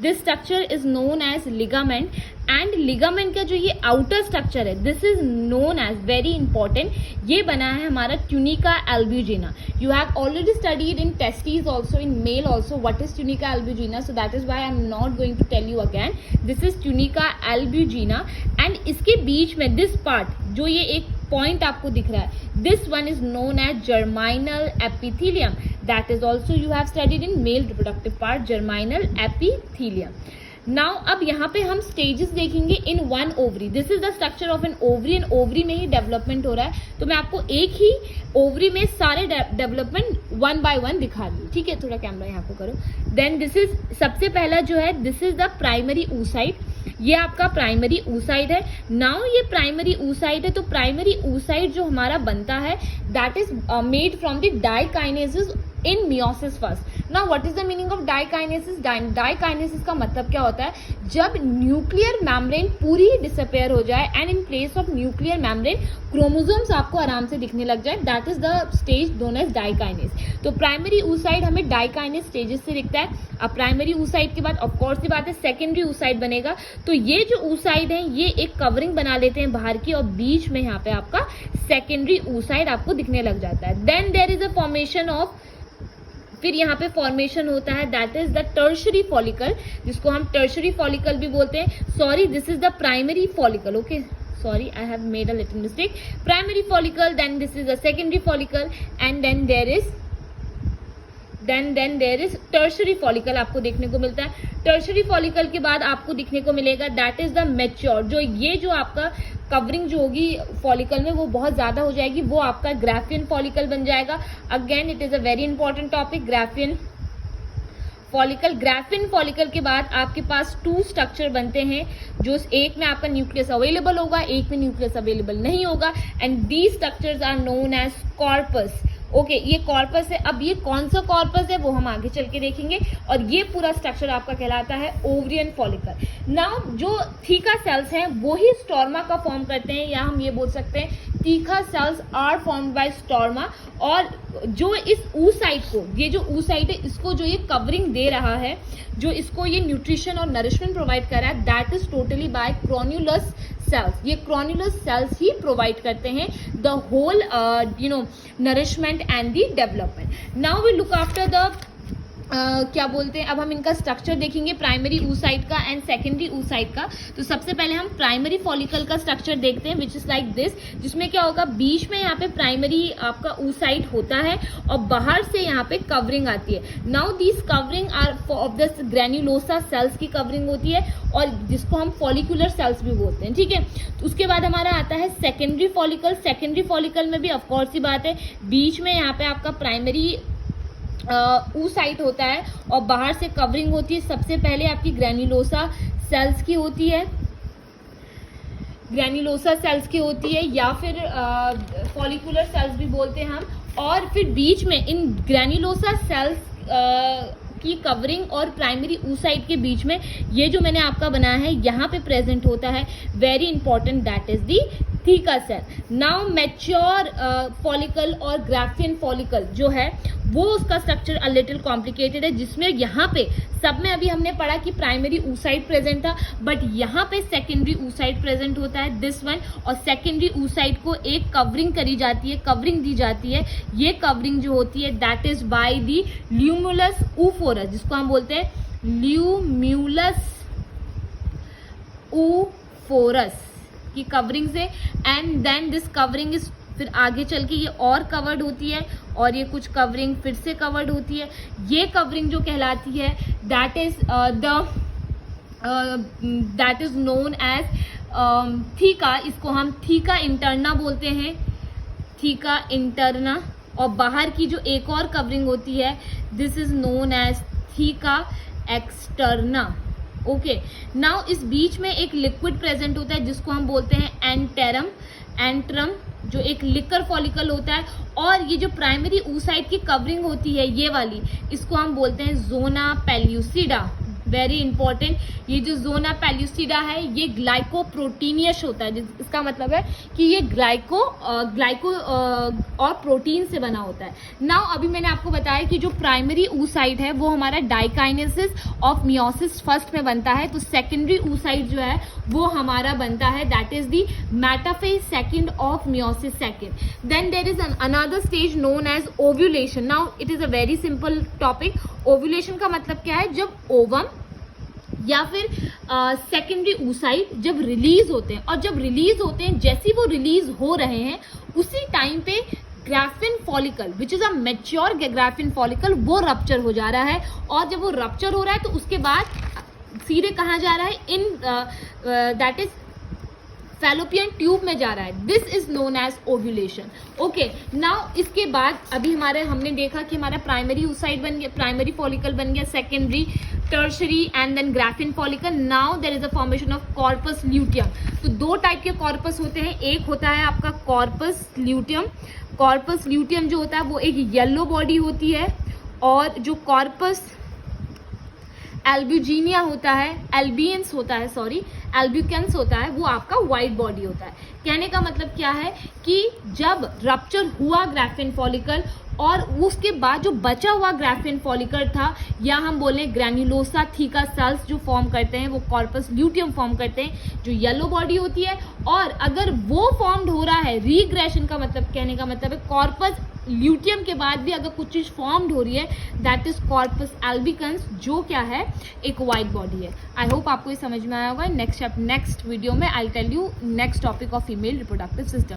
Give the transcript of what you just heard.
This structure is known as ligament, and ligament का जो ये आउटर स्ट्रक्चर है this is known as, very important, ये बना है हमारा tunica albuginea. You have already studied in testis also, in male also, what is tunica albuginea, so that is why I am not going to tell you again. This is tunica albuginea, and इसके बीच में this part जो ये एक point आपको दिख रहा है, this one is known as germinal epithelium. That is also you have studied in male reproductive part, germinal epithelium. Now अब यहाँ पे हम स्टेजेस देखेंगे in one ovary. This is the structure of an ovary, and ovary में ही development हो रहा है, तो मैं आपको एक ही ओवरी में सारे डेवलपमेंट वन बाय वन दिखा दूँ. ठीक है, थोड़ा कैमरा यहाँ को करो. देन दिस इज, सबसे पहला जो है this is the primary oocyte. ये आपका प्राइमरी oocyte है. नाउ ये प्राइमरी oocyte है, तो प्राइमरी oocyte जो हमारा बनता है that is made from the diakinesis in meiosis first. Now what is the meaning of diakinesis? Diakinesis का मतलब क्या होता है? जब न्यूक्लियर मेम्ब्रेन पूरी डिसअपेयर हो जाए and in place of nuclear membrane chromosomes आपको आराम से दिखने लग जाए, that is the stage known as diakinesis. तो प्राइमरी oocyte हमें डाइकाइनेस स्टेजेस से दिखता है. अब प्राइमरी oocyte के बाद ऑफकोर्स की बात है सेकेंडरी oocyte बनेगा. तो ये जो oocyte है ये एक कवरिंग बना लेते हैं बाहर की, और बीच में यहाँ पे आपका सेकेंडरी oocyte आपको दिखने लग जाता है. Then there is a formation of, फिर यहाँ पे फॉर्मेशन होता है that is the tertiary follicle, जिसको हम टर्शरी फॉलिकल भी बोलते हैं. Sorry, this is the primary follicle. Okay, sorry, I have made a little mistake. Primary follicle, then this is a secondary follicle, and then there is tertiary follicle आपको देखने को मिलता है. टर्शरी फॉलिकल के बाद आपको दिखने को मिलेगा दैट इज द मैच्योर, जो ये जो आपका कवरिंग जो होगी फॉलिकल में वो बहुत ज्यादा हो जाएगी, वो आपका ग्राफियन फॉलिकल बन जाएगा. Again it is a very important topic, Graafian follicle. Graphene follicle के बाद आपके पास टू स्ट्रक्चर बनते हैं, जो एक में आपका न्यूक्लियस अवेलेबल होगा, एक में न्यूक्लियस अवेलेबल नहीं होगा, and these structures are known as corpus. Okay, ये कॉर्पस है. अब ये कौन सा कॉर्पस है वो हम आगे चल के देखेंगे, और ये पूरा स्ट्रक्चर आपका कहलाता है ओवरियन फॉलिकल. नाउ जो थीका सेल्स हैं वो ही स्टोर्मा का फॉर्म करते हैं, या हम ये बोल सकते हैं theca cells are formed by stroma. और जो इस oocyte को, ये जो oocyte है इसको जो ये कवरिंग दे रहा है, जो इसको ये न्यूट्रिशन और नरिशमेंट प्रोवाइड कर रहा है, that is totally by granulosa cells. ये क्रोन्यूलस सेल्स ही प्रोवाइड करते हैं the whole nourishment and the development. Now we look after the क्या बोलते हैं, अब हम इनका स्ट्रक्चर देखेंगे प्राइमरी oocyte का एंड सेकेंडरी oocyte का. तो सबसे पहले हम प्राइमरी फॉलिकल का स्ट्रक्चर देखते हैं, विच इज लाइक दिस, जिसमें क्या होगा, बीच में यहाँ पे प्राइमरी आपका oocyte होता है और बाहर से यहाँ पे कवरिंग आती है. Now this covering are of the granulosa cells की कवरिंग होती है, और जिसको हम फॉलिकुलर सेल्स भी बोलते हैं. ठीक है, तो उसके बाद हमारा आता है सेकेंडरी फॉलिकल. सेकेंडरी फॉलिकल में भी ऑफकोर्स की बात है, बीच में यहाँ पे आपका प्राइमरी oocyte होता है और बाहर से कवरिंग होती है. सबसे पहले आपकी ग्रेन्युलोसा सेल्स की होती है, ग्रेन्युलोसा सेल्स की होती है, या फिर फॉलिकुलर सेल्स भी बोलते हैं हम. और फिर बीच में इन ग्रेन्युलोसा सेल्स की कवरिंग और प्राइमरी oocyte के बीच में ये जो मैंने आपका बनाया है यहाँ पे प्रेजेंट होता है, very important, that is the theca cell. Now mature follicle और ग्राफियन फॉलिकल जो है वो उसका स्ट्रक्चर अ लिटिल कॉम्प्लिकेटेड है, जिसमें यहाँ पे सब में अभी हमने पढ़ा कि प्राइमरी oocyte प्रेजेंट था, बट यहाँ पे सेकेंडरी oocyte प्रेजेंट होता है, दिस वन. और सेकेंडरी oocyte को एक कवरिंग करी जाती है, कवरिंग दी जाती है. ये कवरिंग जो होती है that is by the cumulus oophorus, जिसको हम बोलते हैं ल्यूम्यूलस oophorus की कवरिंग से. And then this covering is, फिर आगे चल के ये और कवर्ड होती है, और ये कुछ कवरिंग फिर से कवर्ड होती है. ये कवरिंग जो कहलाती है that is known as theca. इसको हम थीका इंटरना बोलते हैं, थीका इंटरना. और बाहर की जो एक और कवरिंग होती है this is known as theca externa. Okay, now इस बीच में एक लिक्विड प्रेजेंट होता है जिसको हम बोलते हैं एंटेरम. एंट्रम जो एक लिकर फॉलिकल होता है, और ये जो प्राइमरी oocyte की कवरिंग होती है ये वाली, इसको हम बोलते हैं जोना पेल्यूसिडा. वेरी इंपॉर्टेंट, ये जो जोना पेल्यूसिडा है ये ग्लाइकोप्रोटीनियस होता है, इसका मतलब है कि ये ग्लाइको और प्रोटीन से बना होता है। नाउ अभी मैंने आपको बताया कि जो प्राइमरी oocyte है वो हमारा डाइकाइनेसिस ऑफ मियोसिस फर्स्ट में बनता है, तो सेकेंडरी oocyte जो है वो हमारा बनता है that is the metaphase second of meiosis second. Then there is another stage known as ovulation. Now it is a very simple topic. Ovulation का मतलब क्या है, जब ओवम या फिर सेकेंडरी oocyte जब रिलीज होते हैं, और जब रिलीज होते हैं जैसे वो रिलीज हो रहे हैं उसी टाइम पे graphene follicle which is a mature graphene follicle वो रप्चर हो जा रहा है, और जब वो रप्चर हो रहा है तो उसके बाद सीधे कहाँ जा रहा है, in that is fallopian tube में जा रहा है। This is known as ovulation. Okay, now इसके बाद अभी हमने देखा कि हमारा प्राइमरी oocyte बन गया, प्राइमरी फॉलिकल बन गया, secondary, tertiary and then Graafian follicle. Now there is a formation of corpus luteum. तो दो टाइप के कॉर्पस होते हैं, एक होता है आपका कॉर्पस ल्यूटियम। कॉर्पस ल्यूटियम जो होता है वो एक येलो बॉडी होती है, और जो कॉर्पस एल्ब्यूजिनिया होता है, एल्बियंस होता है, सॉरी एल्ब्यूकेंस होता है, वो आपका वाइट बॉडी होता है। कहने का मतलब क्या है कि जब रप्चर हुआ ग्राफिन फॉलिकल और उसके बाद जो बचा हुआ ग्राफिन फॉलिकल था, या हम बोलें ग्रैन्युलोसा थीका सेल्स जो फॉर्म करते हैं वो कॉर्पस ल्यूटियम फॉर्म करते हैं जो येलो बॉडी होती है। और अगर वो फॉर्म्ड हो रहा है, रीग्रेशन का मतलब, कहने का मतलब है कॉर्पस ल्यूटियम के बाद भी अगर कुछ चीज फॉर्म्ड हो रही है दैट इज कॉर्पस एल्बिकन्स, जो क्या है, एक वाइट बॉडी है। आई होप आपको ये समझ में आया होगा। नेक्स्ट वीडियो में I tell you next topic of female reproductive system.